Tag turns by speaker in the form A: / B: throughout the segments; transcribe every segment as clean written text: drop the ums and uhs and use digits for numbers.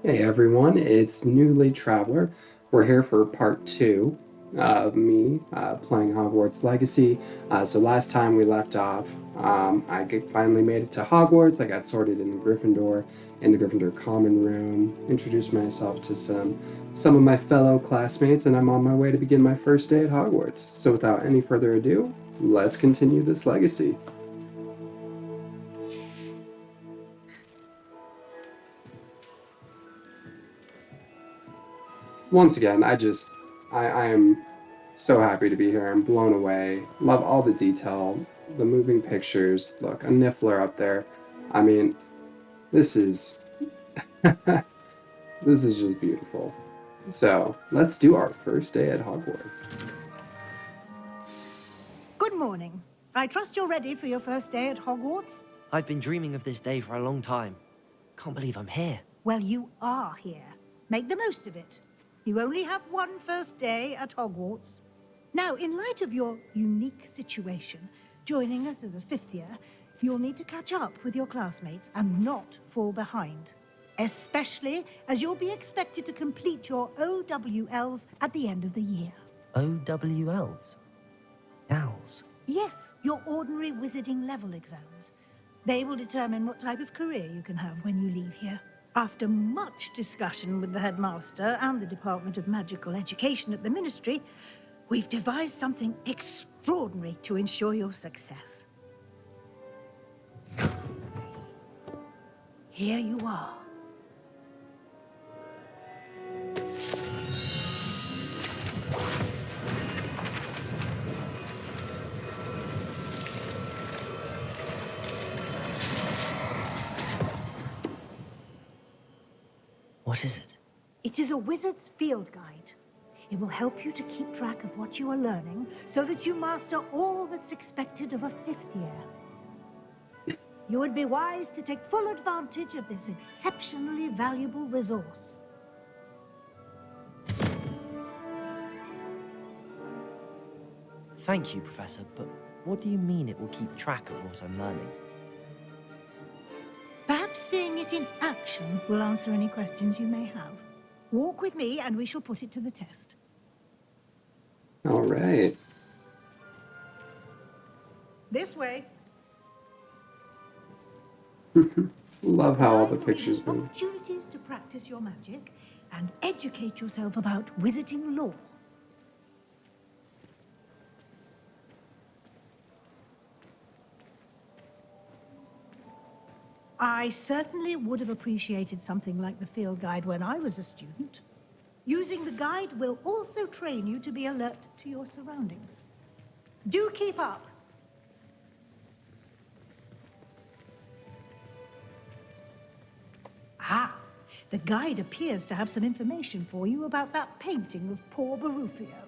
A: Hey everyone, it's Newly Traveler. We're here for part two of me playing Hogwarts Legacy. So last time we left off, finally made it to Hogwarts. I got sorted in the Gryffindor, in the Gryffindor common room, introduced myself to some of my fellow classmates, and I'm on my way to begin my first day at Hogwarts. So without any further ado, let's continue this legacy. Once again, I am so happy to be here. I'm blown away. Love all the detail, the moving pictures. Look, a Niffler up there. I mean, this is this is just beautiful. So let's do our first day at Hogwarts.
B: Good morning. I trust you're ready for your first day at Hogwarts?
C: I've been dreaming of this day for a long time. Can't believe I'm here.
B: Well, you are here. Make the most of it. You only have one first day at Hogwarts. Now, in light of your unique situation, joining us as a fifth year, you'll need to catch up with your classmates and not fall behind. Especially as you'll be expected to complete your OWLs at the end of the year.
C: OWLs? Owls?
B: Yes, your ordinary wizarding level exams. They will determine what type of career you can have when you leave here. After much discussion with the headmaster and the Department of Magical Education at the Ministry, we've devised something extraordinary to ensure your success. Here you are.
C: What is it?
B: It is a wizard's field guide. It will help you to keep track of what you are learning so that you master all that's expected of a fifth year. You would be wise to take full advantage of this exceptionally valuable resource.
C: Thank you, Professor, but what do you mean it will keep track of what I'm learning?
B: Perhaps seeing it in action will answer any questions you may have. Walk with me and we shall put it to the test.
A: All right.
B: This way.
A: Love how all the
B: Guide will give
A: pictures
B: you
A: been.
B: opportunities to practice your magic and educate yourself about wizarding lore. I certainly would have appreciated something like the field guide when I was a student. Using the guide will also train you to be alert to your surroundings. Do keep up. Ah, the guide appears to have some information for you about that painting of poor Barufio.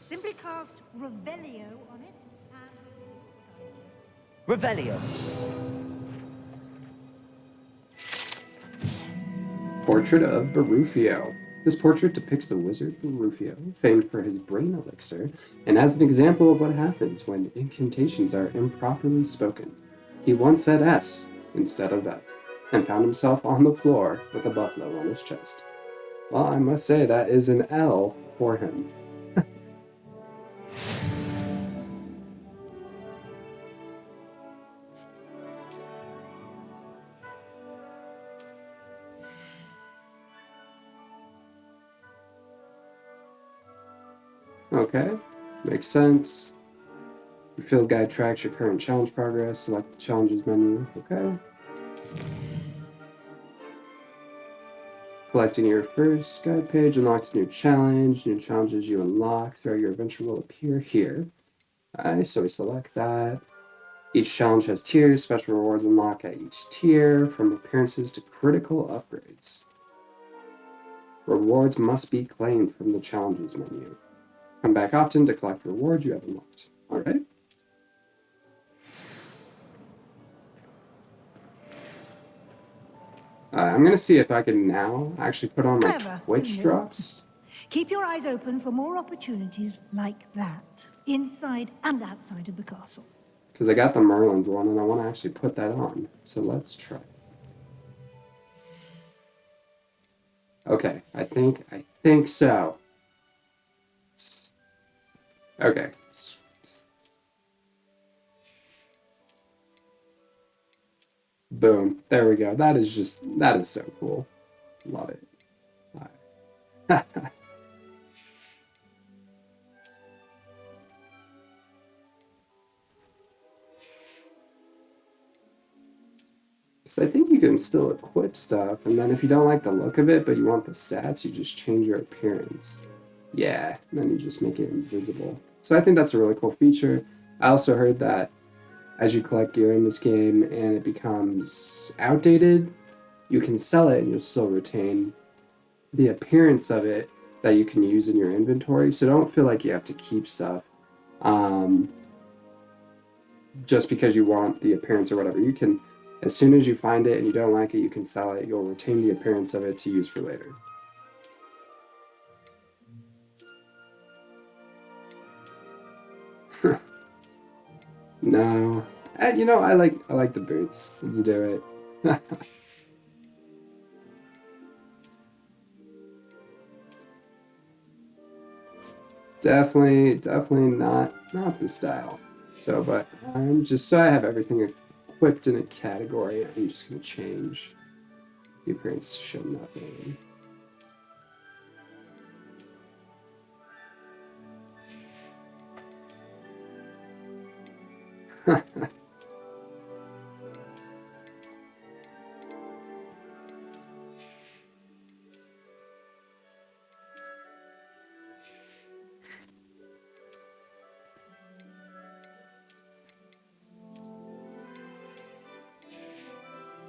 B: Simply cast Revelio on it, and we'll see what the guide says.
C: Revelio!
A: Portrait of Barufio. This portrait depicts the wizard Barufio, famed for his brain elixir, and as an example of what happens when incantations are improperly spoken. He once said S instead of F, and found himself on the floor with a buffalo on his chest. Well, I must say that is an L for him. Okay, makes sense. Your field guide tracks your current challenge progress. Select the challenges menu. Okay. Collecting your first guide page unlocks a new challenge. New challenges you unlock throughout your adventure will appear here. Alright, so we select that. Each challenge has tiers. Special rewards unlock at each tier, from appearances to critical upgrades. Rewards must be claimed from the challenges menu. Come back often to collect rewards you have unlocked. Alright. I'm going to see if I can now actually put on my
B: Clever,
A: Twitch
B: isn't it?
A: drops.
B: Keep your eyes open for more opportunities like that, inside and outside of the castle.
A: Because I got the Merlin's one and I want to actually put that on. So let's try. Okay, I think so. Okay. Boom. There we go. That is so cool. Love it. All right. Because I think you can still equip stuff, and then if you don't like the look of it, but you want the stats, you just change your appearance. Yeah, and then you just make it invisible. So I think that's a really cool feature. I also heard that as you collect gear in this game and it becomes outdated, you can sell it and you'll still retain the appearance of it that you can use in your inventory. So don't feel like you have to keep stuff um, just because you want the appearance or whatever. You can, as soon as you find it and you don't like it, you can sell it. You'll retain the appearance of it to use for later. No, I like the boots. Let's do it. Definitely not the style. So, but I'm just so I have everything equipped in a category. I'm just gonna change the appearance to show nothing.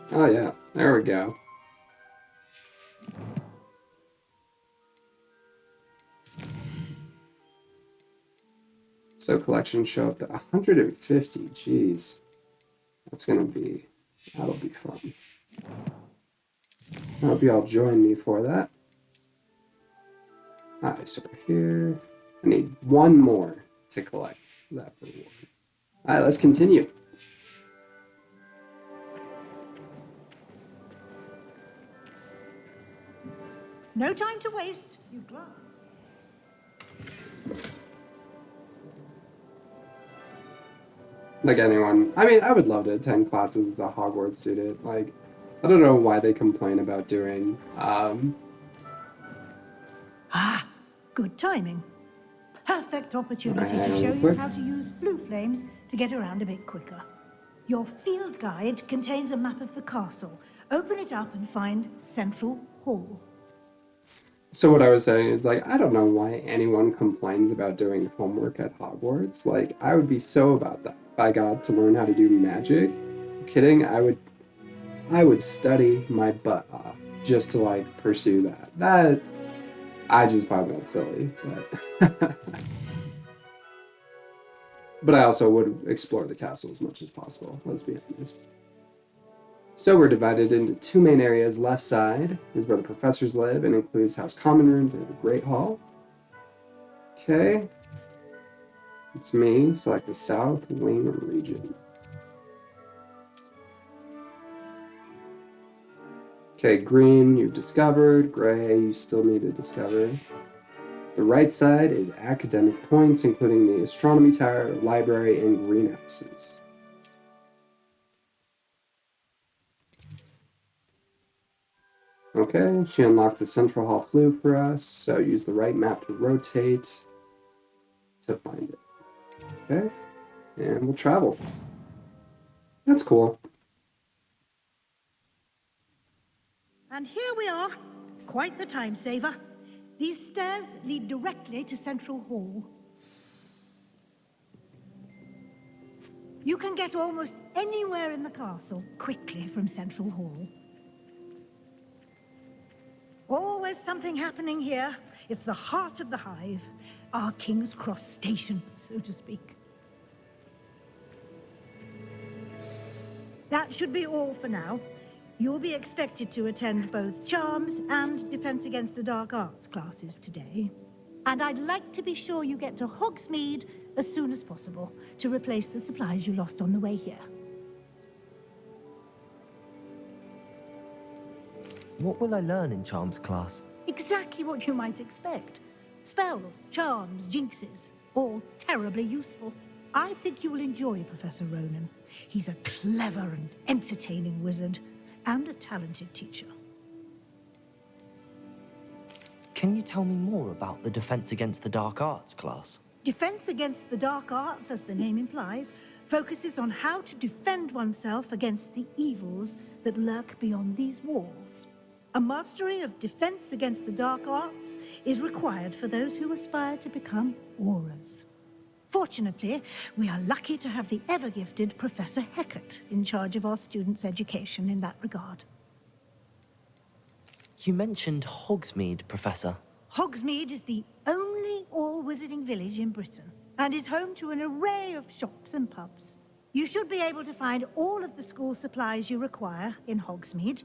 A: Oh yeah, there we go. So collections show up to 150. Jeez, that'll be fun. I hope you all join me for that. Alright, so we're here. I need one more to collect that reward. Alright, let's continue.
B: No time to waste. You've glasses.
A: Like anyone, I mean, I would love to attend classes as a Hogwarts student. Like, I don't know why they complain about doing.
B: Ah, good timing. Perfect opportunity to
A: Hang on
B: show
A: real
B: you
A: quick.
B: how to use flue flames to get around a bit quicker. Your field guide contains a map of the castle. Open it up and find Central Hall.
A: So what I was saying is like, I don't know why anyone complains about doing homework at Hogwarts. Like, I would be so about that. If I got to learn how to do magic, kidding, I would study my butt off just to like pursue that. That I just find that silly, but but I also would explore the castle as much as possible, let's be honest. So we're divided into two main areas. Left side is where the professors live and includes house common rooms and the Great Hall. Okay, it's me. Select the South Wing region. Okay, green, you've discovered. Gray, you still need to discover. The right side is academic points, including the astronomy tower, library, and greenhouses. Okay, she unlocked the central hall flue for us, so use the right map to rotate to find it. Okay, and we'll travel. That's cool.
B: And here we are. Quite the time saver. These stairs lead directly to Central Hall. You can get almost anywhere in the castle quickly from Central Hall. Always something happening here. It's the heart of the hive, our King's Cross station, so to speak. That should be all for now. You'll be expected to attend both Charms and Defense Against the Dark Arts classes today. And I'd like to be sure you get to Hogsmeade as soon as possible to replace the supplies you lost on the way here.
C: What will I learn in Charms class?
B: Exactly what you might expect. Spells, charms, jinxes, all terribly useful. I think you will enjoy Professor Ronan. He's a clever and entertaining wizard, and a talented teacher.
C: Can you tell me more about the Defense Against the Dark Arts class?
B: Defense Against the Dark Arts, as the name implies, focuses on how to defend oneself against the evils that lurk beyond these walls. A mastery of Defense Against the Dark Arts is required for those who aspire to become auras. Fortunately, we are lucky to have the ever-gifted Professor Hecat in charge of our students' education in that regard.
C: You mentioned Hogsmeade, Professor.
B: Hogsmeade is the only all-wizarding village in Britain, and is home to an array of shops and pubs. You should be able to find all of the school supplies you require in Hogsmeade.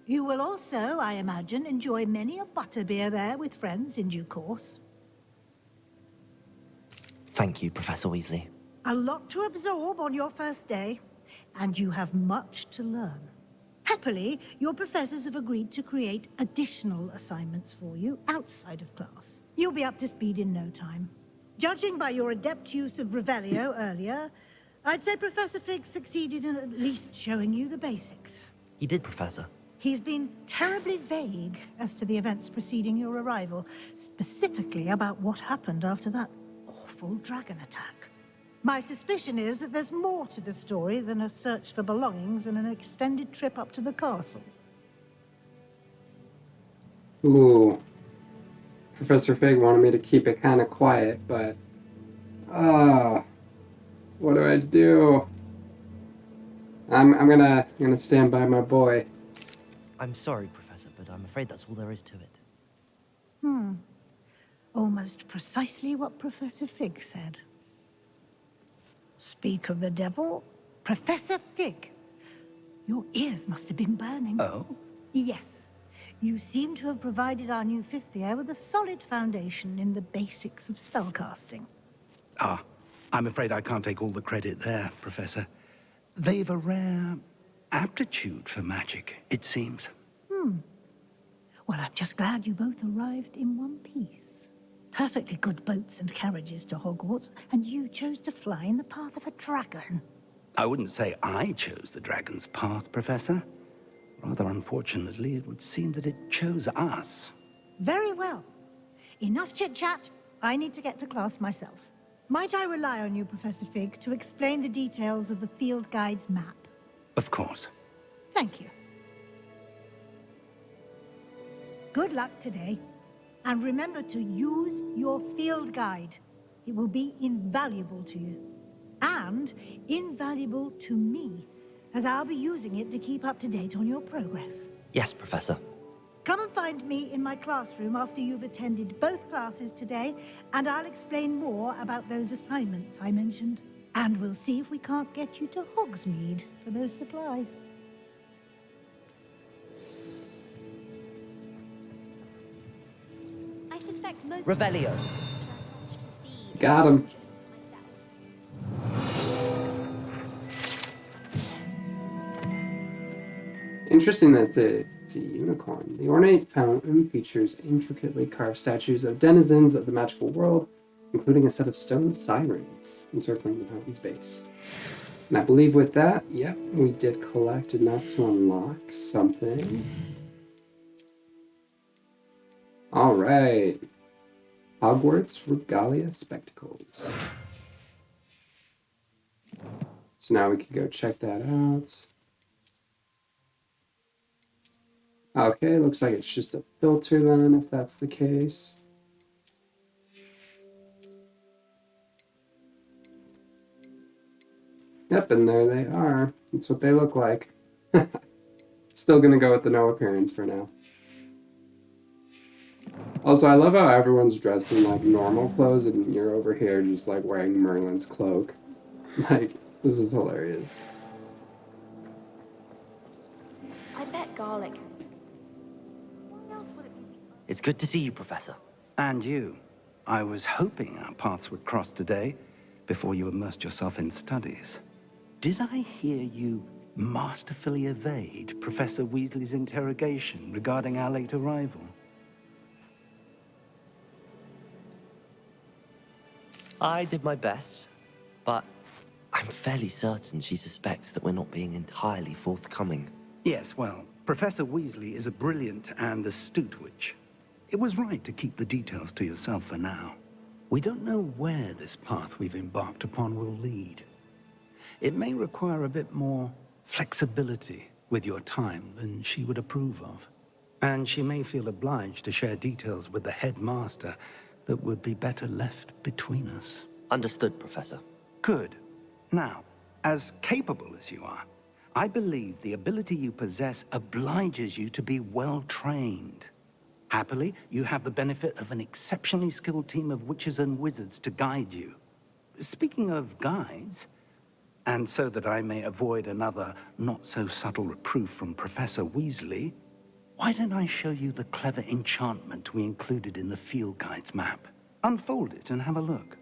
B: You will also, I imagine, enjoy many a butterbeer there with friends in due course.
C: Thank you, Professor Weasley.
B: A lot to absorb on your first day, and you have much to learn. Happily, your professors have agreed to create additional assignments for you outside of class. You'll be up to speed in no time. Judging by your adept use of Revelio earlier, I'd say Professor Fig succeeded in at least showing you the basics.
C: He did, Professor.
B: He's been terribly vague as to the events preceding your arrival, specifically about what happened after that awful dragon attack. My suspicion is that there's more to the story than a search for belongings and an extended trip up to the castle.
A: Ooh. Professor Fig wanted me to keep it kind of quiet, but... what do I do? I'm gonna stand by my boy.
C: I'm sorry, Professor, but I'm afraid that's all there is to it.
B: Almost precisely what Professor Fig said. Speak of the devil, Professor Fig. Your ears must have been burning.
D: Oh?
B: Yes. You seem to have provided our new fifth year with a solid foundation in the basics of spellcasting.
D: Ah, I'm afraid I can't take all the credit there, Professor. They've a rare aptitude for magic, it seems.
B: Well, I'm just glad you both arrived in one piece. Perfectly good boats and carriages to Hogwarts, and you chose to fly in the path of a dragon.
D: I wouldn't say I chose the dragon's path, Professor. Rather unfortunately, it would seem that it chose us.
B: Very well. Enough chit-chat. I need to get to class myself. Might I rely on you, Professor Fig, to explain the details of the field guide's map?
D: Of course.
B: Thank you. Good luck today. And remember to use your field guide. It will be invaluable to you. And invaluable to me, as I'll be using it to keep up to date on your progress.
C: Yes, Professor.
B: Come and find me in my classroom after you've attended both classes today, and I'll explain more about those assignments I mentioned. And we'll see if we can't get you to Hogsmeade for those supplies.
E: I suspect most
C: Revelio.
A: Got him. Interesting that it's a unicorn. The ornate fountain features intricately carved statues of denizens of the magical world, including a set of stone sirens encircling the fountain's base. And I believe with that, yep, we did collect enough to unlock something. All right. Hogwarts Regalia Spectacles. So now we can go check that out. Okay, looks like it's just a filter then, if that's the case. Yep, and there they are. That's what they look like. Still gonna go with the no appearance for now. Also, I love how everyone's dressed in like normal clothes and you're over here just like wearing Merlin's cloak. Like, this is hilarious.
E: I bet garlic. What else would it be?
C: It's good to see you, Professor.
D: And you. I was hoping our paths would cross today before you immersed yourself in studies. Did I hear you masterfully evade Professor Weasley's interrogation regarding our late arrival?
C: I did my best, but I'm fairly certain she suspects that we're not being entirely forthcoming.
D: Yes, well, Professor Weasley is a brilliant and astute witch. It was right to keep the details to yourself for now. We don't know where this path we've embarked upon will lead. It may require a bit more flexibility with your time than she would approve of. And she may feel obliged to share details with the headmaster that would be better left between us.
C: Understood, Professor.
D: Good. Now, as capable as you are, I believe the ability you possess obliges you to be well-trained. Happily, you have the benefit of an exceptionally skilled team of witches and wizards to guide you. Speaking of guides, and so that I may avoid another not-so-subtle reproof from Professor Weasley, why don't I show you the clever enchantment we included in the field guide's map? Unfold it and have a look.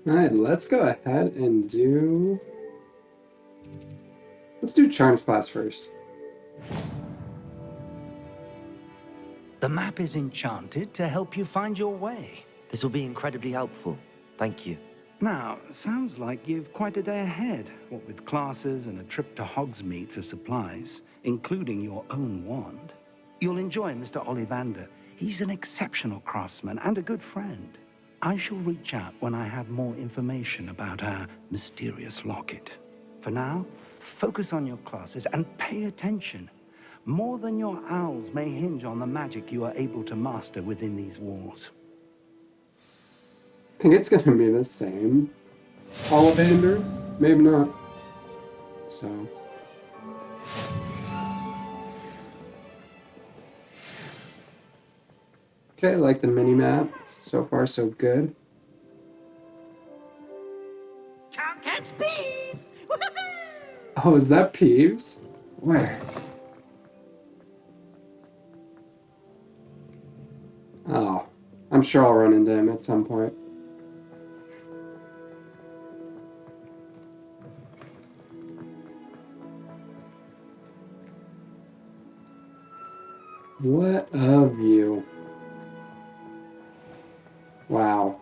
A: Alright, let's go ahead and do... Let's do Charms class first.
D: The map is enchanted to help you find your way.
C: This will be incredibly helpful. Thank you.
D: Now, sounds like you've quite a day ahead, what with classes and a trip to Hogsmeade for supplies, including your own wand. You'll enjoy Mr. Ollivander. He's an exceptional craftsman and a good friend. I shall reach out when I have more information about our mysterious locket. For now, focus on your classes and pay attention. More than your owls may hinge on the magic you are able to master within these walls.
A: I think it's gonna be the same. Ollivander? Maybe not. So... Okay, I like the mini-map. So far, so good.
F: Can't catch Peeves!
A: Oh, is that Peeves? Where? Oh, I'm sure I'll run into him at some point. What a view. Wow.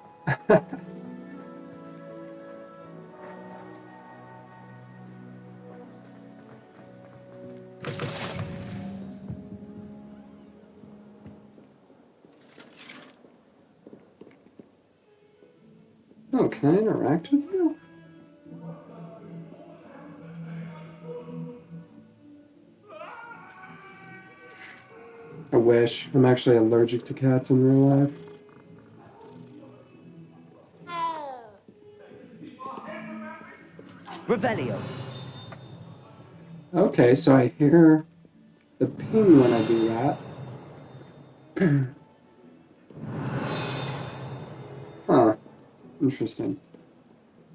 A: Oh, can I interact with you? I wish. I'm actually allergic to cats in real life.
C: Revelio.
A: Okay, so I hear the ping when I do that. Huh. Interesting.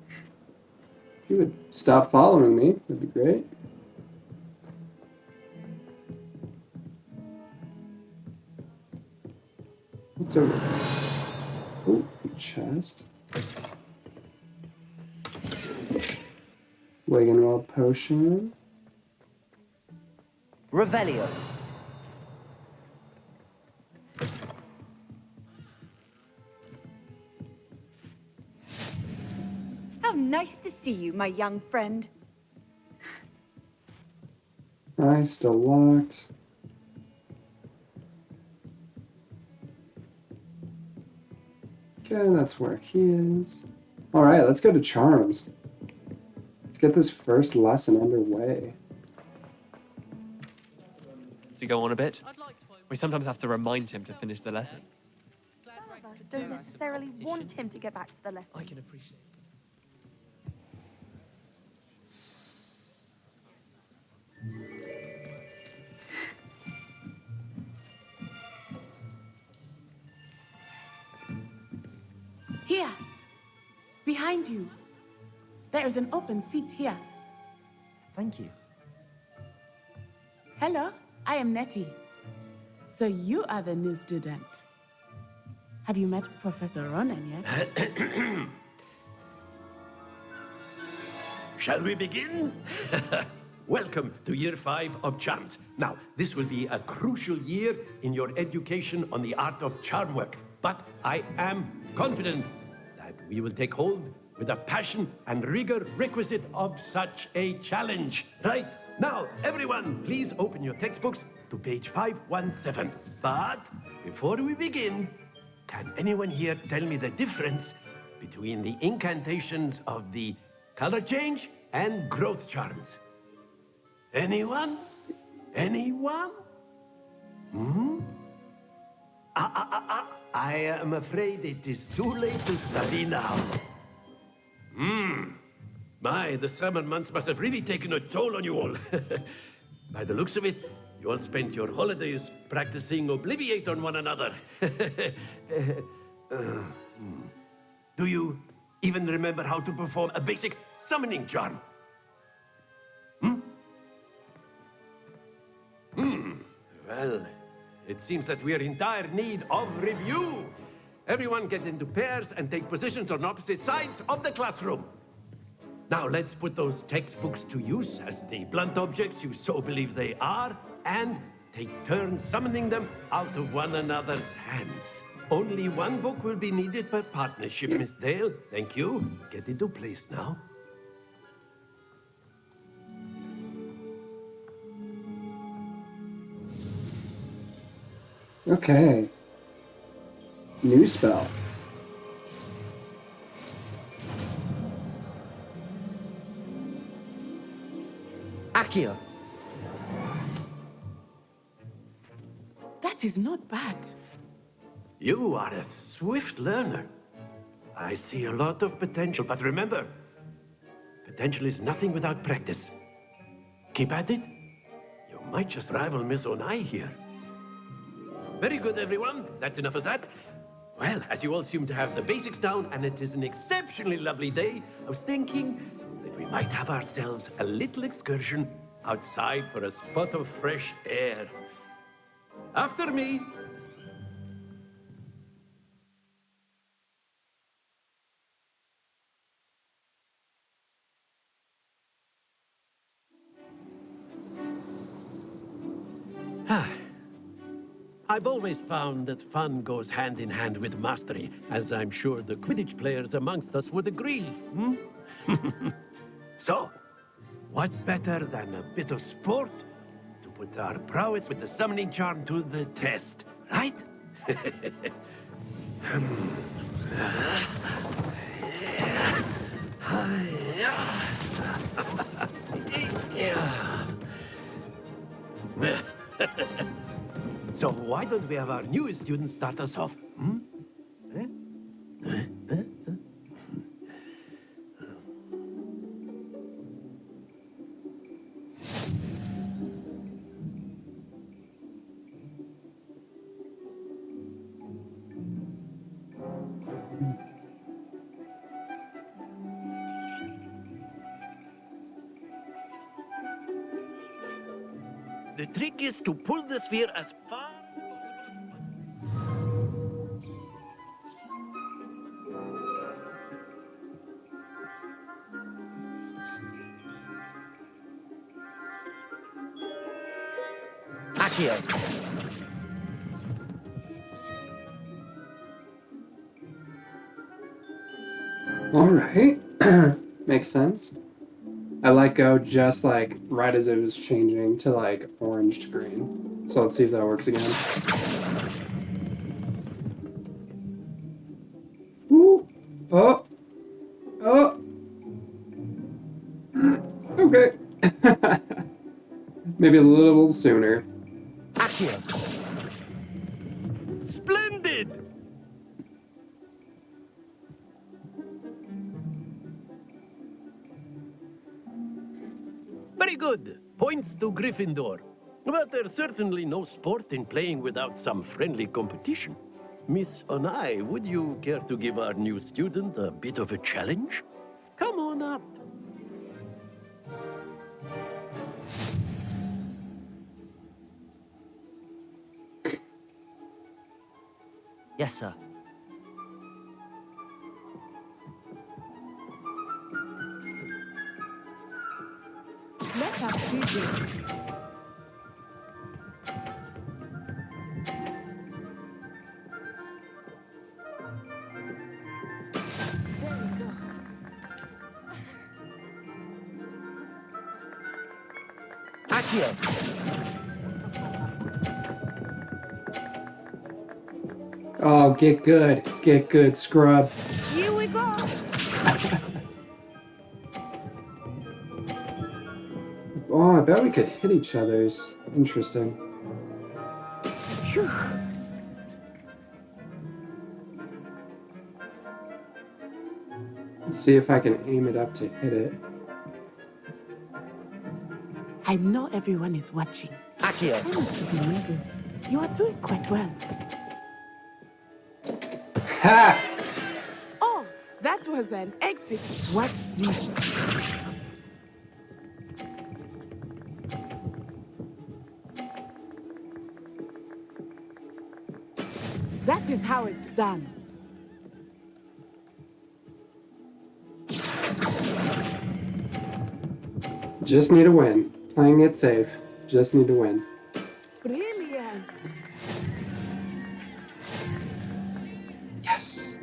A: If you would stop following me, that'd be great. What's over there? Oh, chest. Wiggenweld potion.
C: Revelio.
F: How nice to see you, my young friend.
A: Still locked. Okay, that's where he is. Alright, let's go to Charms. Let's get this first lesson underway.
G: To go on a bit, we sometimes have to remind him to finish the lesson.
E: Some of us don't necessarily want him to get back to the lesson.
G: I can appreciate.
H: Here, behind you. There is an open seat here.
C: Thank you.
H: Hello, I am Nettie. So you are the new student. Have you met Professor Ronan yet?
I: Shall we begin? Welcome to Year 5 of Charms. Now, this will be a crucial year in your education on the art of charm work. But I am confident that we will take hold with the passion and rigor requisite of such a challenge. Right, now, everyone, please open your textbooks to page 517. But before we begin, can anyone here tell me the difference between the incantations of the color change and growth charms? Anyone? Anyone? I am afraid it is too late to study now. My, the summer months must have really taken a toll on you all. By the looks of it, you all spent your holidays practicing Obliviate on one another. Do you even remember how to perform a basic summoning charm? Well, it seems that we are in dire need of review. Everyone get into pairs and take positions on opposite sides of the classroom. Now let's put those textbooks to use as the blunt objects you so believe they are, and take turns summoning them out of one another's hands. Only one book will be needed per partnership, Miss Dale. Thank you. Get into place now.
A: Okay. New spell.
C: Accio.
H: That is not bad.
I: You are a swift learner. I see a lot of potential, but remember, potential is nothing without practice. Keep at it. You might just rival Miss Onai here. Very good, everyone. That's enough of that. Well, as you all seem to have the basics down, and it is an exceptionally lovely day, I was thinking that we might have ourselves a little excursion outside for a spot of fresh air. After me. I've always found that fun goes hand in hand with mastery, as I'm sure the Quidditch players amongst us would agree. So, what better than a bit of sport to put our prowess with the summoning charm to the test, right? So why don't we have our newest student start us off? The trick is to pull the sphere as far as possible.
C: Accio.
A: Alright. Makes sense. I let go just like right as it was changing to like orange to green. So let's see if that works again. Ooh. Oh. Oh. Okay. Maybe a little sooner.
C: Accio.
I: Splendid! Very good. Points to Gryffindor. But there's certainly no sport in playing without some friendly competition. Miss Onai, would you care to give our new student a bit of a challenge? Come on up.
C: Yes, sir.
H: Let us see this. There we go.
C: Accio!
A: Oh, get good, scrub.
H: Here we go.
A: Oh, I bet we could hit each other's. Interesting.
H: Phew.
A: Let's see if I can aim it up to hit it.
H: I know everyone is watching.
C: Accio!
H: Try not to be nervous. You are doing quite well.
A: Ha!
H: Oh, that was an exit. Watch this. That is how it's done.
A: Just need to win. Playing it safe. Just need to win.
H: Brilliant.
A: Yes.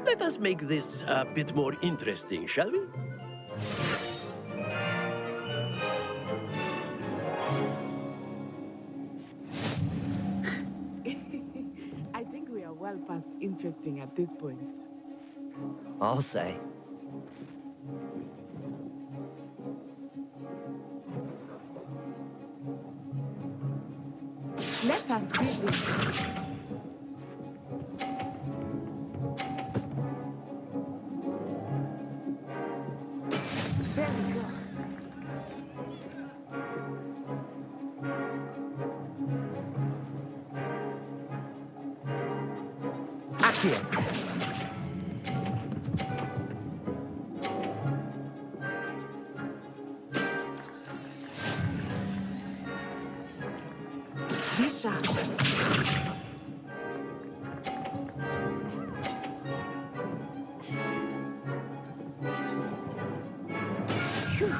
I: Let us make this a bit more interesting, shall we?
H: I think we are well past interesting at this point.
C: I'll say.
H: Let us see this. There we go.
C: Accio!
H: Be sharp. Phew.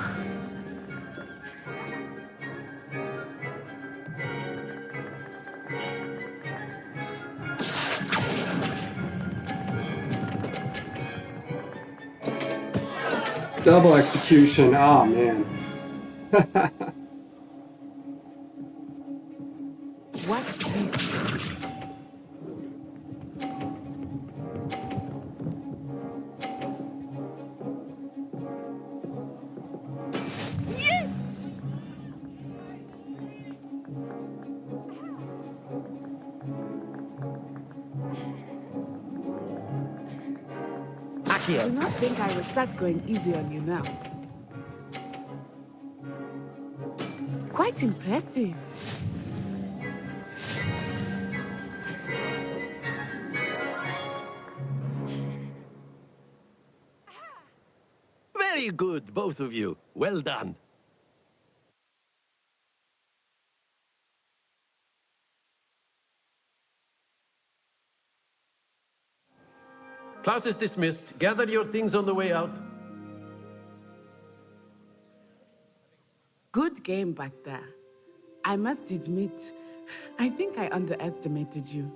A: Double execution. Oh, man.
H: Watch this. Yes!
C: Accio!
H: Do not think I will start going easy on you now. Quite impressive.
I: Very good, both of you. Well done. Class is dismissed. Gather your things on the way out.
H: Good game back there. I must admit, I think I underestimated you.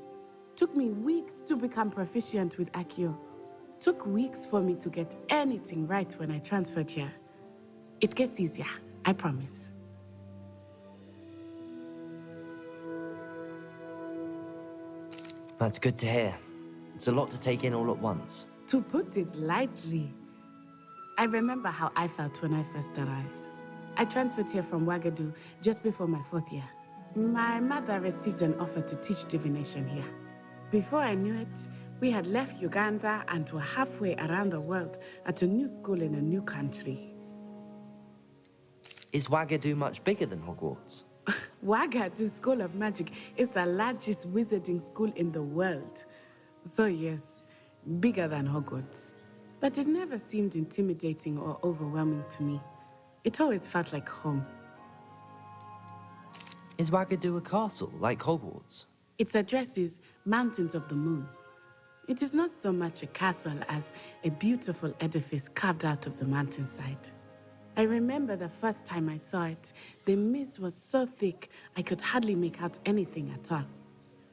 H: Took me weeks to become proficient with Accio. Took weeks for me to get anything right when I transferred here. It gets easier, I promise.
C: That's good to hear. It's a lot to take in all at once.
H: To put it lightly, I remember how I felt when I first arrived. I transferred here from Wagadu just before my 4th year. My mother received an offer to teach divination here. Before I knew it, We had left Uganda and were halfway around the world at a new school in a new country.
C: Is Wagadu much bigger than Hogwarts?
H: Wagadu School of Magic is the largest wizarding school in the world. So yes, bigger than Hogwarts. But it never seemed intimidating or overwhelming to me. It always felt like home.
C: Is Wagadu a castle, like Hogwarts?
H: Its address is Mountains of the Moon. It is not so much a castle as a beautiful edifice carved out of the mountainside. I remember the first time I saw it, the mist was so thick I could hardly make out anything at all.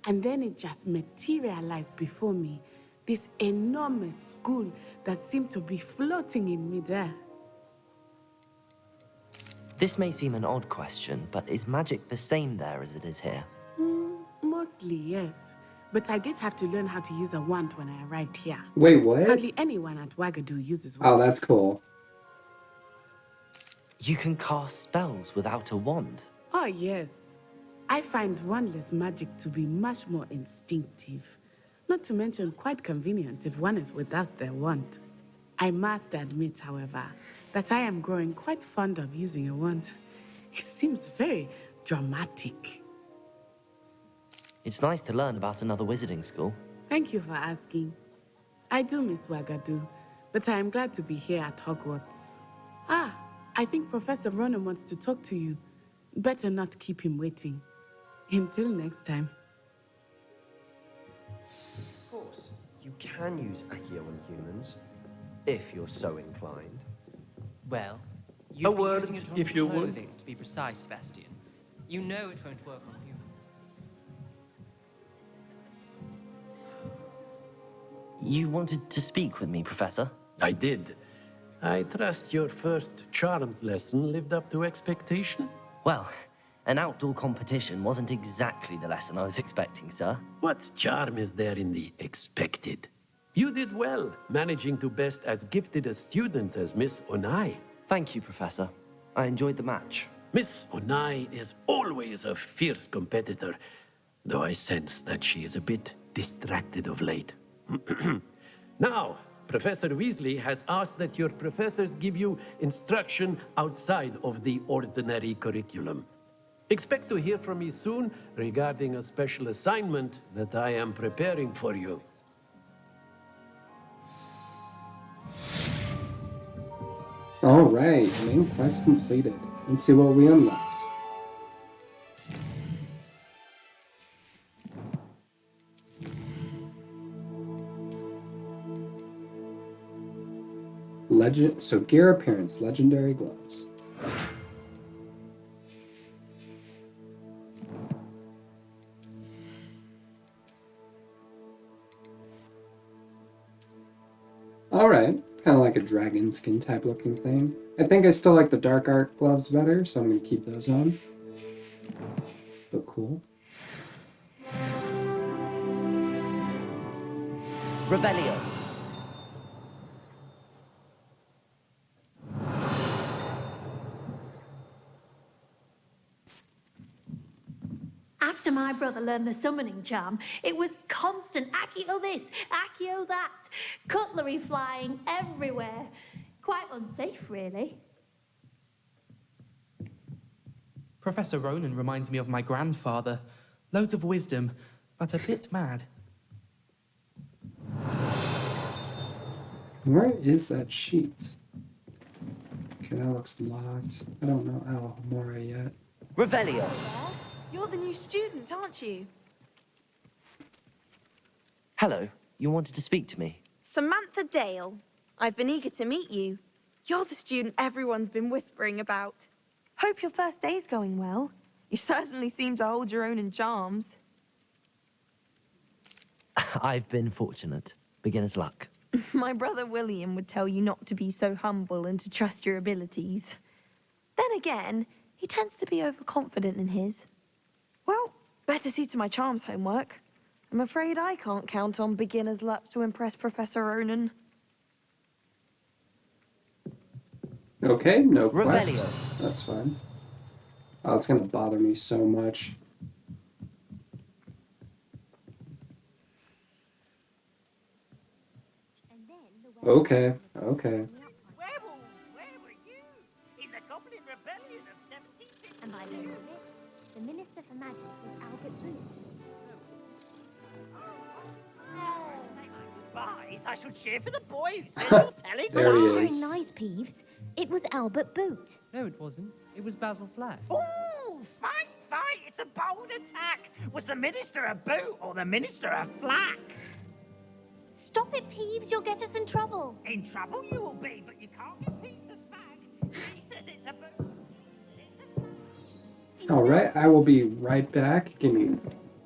H: And then it just materialized before me, this enormous school that seemed to be floating in midair.
C: This may seem an odd question, but is magic the same there as it is here?
H: Mostly, yes. But I did have to learn how to use a wand when I arrived here.
A: Wait, what?
H: Hardly anyone at Wagadu uses
A: Oh,
H: one.
A: that's cool.
C: You can cast spells without a wand.
H: Oh, yes. I find wandless magic to be much more instinctive. Not to mention quite convenient if one is without their wand. I must admit, however, that I am growing quite fond of using a wand. It seems very dramatic.
C: It's nice to learn about another wizarding school.
H: Thank you for asking. I do miss Wagadu, but I am glad to be here at Hogwarts. Ah, I think Professor Ronan wants to talk to you. Better not keep him waiting. Until next time.
G: Of course, you can use Accio on humans, if you're so inclined.
J: Well, you'd be
I: word,
J: using it on
I: if you would.
J: clothing, to be precise, Sebastian. You know it won't work on humans.
C: You wanted to speak with me, Professor?
I: I did. I trust your first charms lesson lived up to expectation?
C: Well, an outdoor competition wasn't exactly the lesson I was expecting, sir.
I: What charm is there in the expected? You did well, managing to best as gifted a student as Miss Onai.
C: Thank you, Professor. I enjoyed the match.
I: Miss Onai is always a fierce competitor, though I sense that she is a bit distracted of late. Now, Professor Weasley has asked that your professors give you instruction outside of the ordinary curriculum. Expect to hear from me soon regarding a special assignment that I am preparing for you.
A: Alright, main quest completed. Let's see what we unlocked. Gear appearance, legendary gloves. Alright, kind of like a dragon skin type looking thing. I think I still like the dark art gloves better, so I'm going to keep those on. Look cool.
C: Revelio.
K: After my brother learned the summoning charm, it was constant Accio this, Accio that, cutlery flying everywhere. Quite unsafe, really.
J: Professor Ronan reminds me of my grandfather. Loads of wisdom, but a bit mad.
A: Where is that sheet? Okay, that looks locked. I don't know Alhambra yet.
C: Revelio.
E: You're the new student, aren't you?
C: Hello. You wanted to speak to me?
E: Samantha Dale. I've been eager to meet you. You're the student everyone's been whispering about. Hope your first day's going well. You certainly seem to hold your own in charms.
C: I've been fortunate. Beginner's luck.
E: My brother William would tell you not to be so humble and to trust your abilities. Then again, he tends to be overconfident in his. Well, better see to my charms homework. I'm afraid I can't count on beginner's luck to impress Professor Ronan.
A: Okay, no quest.
C: Revelio.
A: That's fine. Oh, it's gonna bother me so much. Okay, okay.
F: Werewolves, where were you? In the Goblin Rebellion of 1750.
K: And by the end of it, the Minister for Magic was Albert Booth.
F: Goodbyes, I shall cheer for the boy who says you're telling
A: There he
F: lies.
A: is.
L: Telling lies, Peeves. It was Albert Boot.
M: No, it wasn't. It was Basil Flack.
F: Ooh, fight, fight! It's a bold attack. Was the Minister a boot or the Minister a flack?
K: Stop it, Peeves, you'll get us in trouble.
F: In trouble you will be, but you can't give Peeves a smack. He says it's a boot. It's a flack.
A: All right, I will be right back. Give me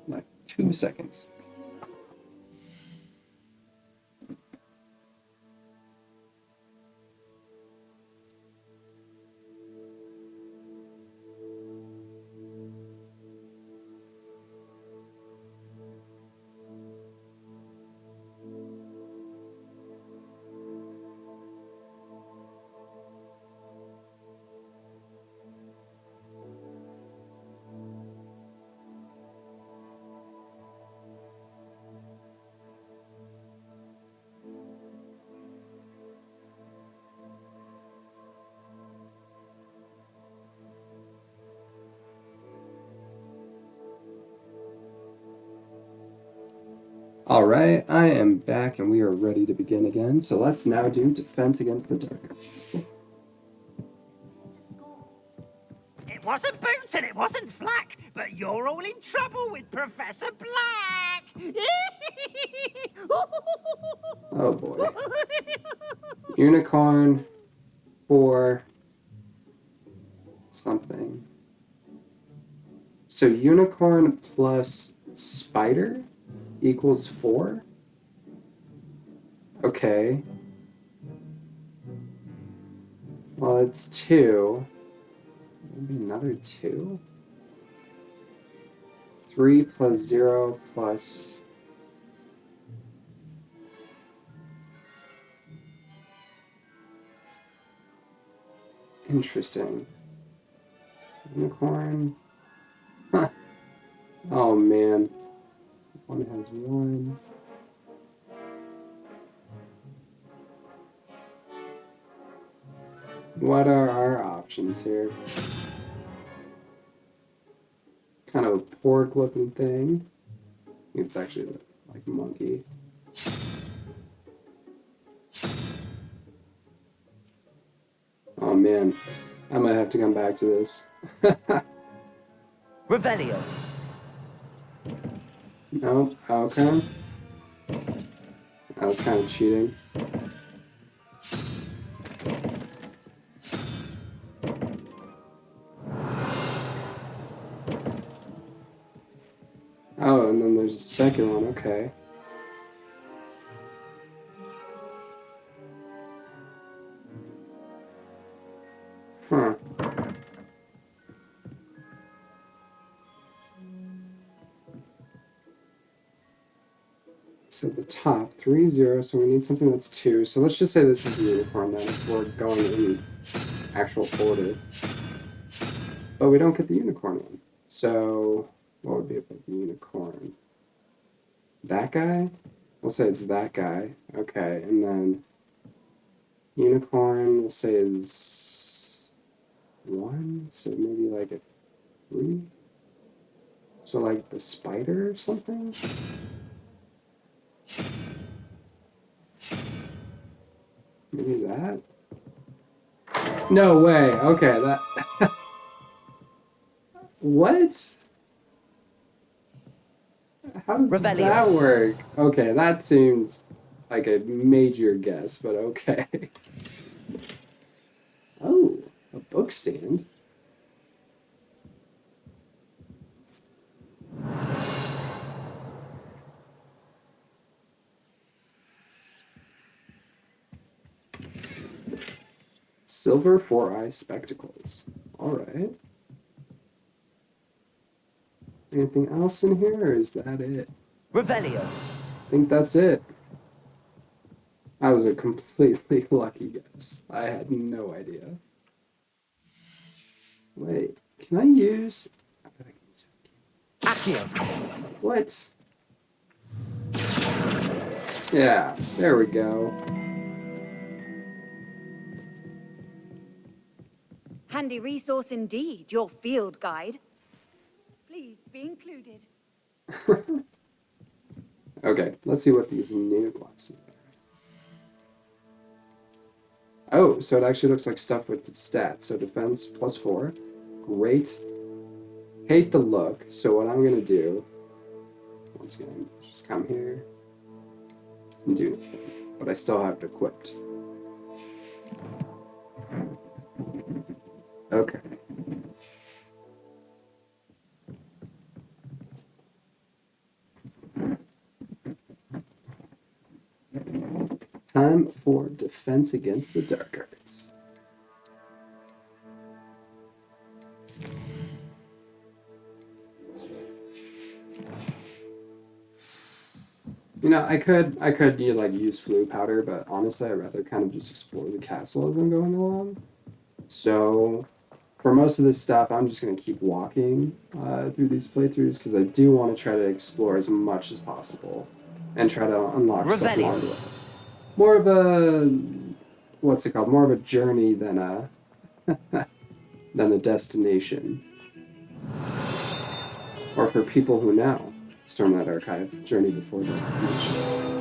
A: like 2 seconds. All right, I am back and we are ready to begin again. So let's now do Defense Against the Dark Arts.
F: It wasn't Boots and it wasn't Flack, but you're all in trouble with Professor Black.
A: Oh boy. Unicorn for something. So unicorn plus spider equals 4? Okay. Well, it's 2. Maybe another 2? 3 plus 0 plus... Interesting. Unicorn. Huh. Oh man. One has 1. What are our options here? Kind of a pork looking thing. It's actually like a monkey. Oh man, I might have to come back to this.
C: Revelio.
A: No, okay. That was kind of cheating. Oh, and then there's a second one, okay. Huh. So the top, 3, 0, so we need something that's 2. So let's just say this is the unicorn then, if we're going in actual order. But we don't get the unicorn one. So what would be about the unicorn? That guy? We'll say it's that guy. Okay, and then unicorn we'll say is 1, so maybe like a 3? So like the spider or something? Maybe that? No way. Okay, that... What? How does that work? Okay, that seems like a major guess, but okay. Oh, a book stand. Silver 4-eye spectacles. All right. Anything else in here, or is that it?
C: Revelio.
A: I think that's it. That was a completely lucky guess. I had no idea. Wait, can I use... I bet I can use
C: Accio.
A: What? Yeah, there we go.
N: handy resource indeed, your field guide. Pleased to be included.
A: Okay, let's see what these new glasses are. Oh, so it actually looks like stuff with stats. So defense +4. Great. Hate the look. So what I'm going to do, once again, just come here and do nothing. But I still have it equipped. Okay. Time for defense against the dark arts. You know, I could like use flu powder, but honestly, I'd rather kind of just explore the castle as I'm going along. So, for most of this stuff, I'm just gonna keep walking through these playthroughs because I do want to try to explore as much as possible and try to unlock stuff along the way. More of a what's it called? More of a journey than a than a destination. Or for people who know, Stormlight Archive, Journey Before Destination.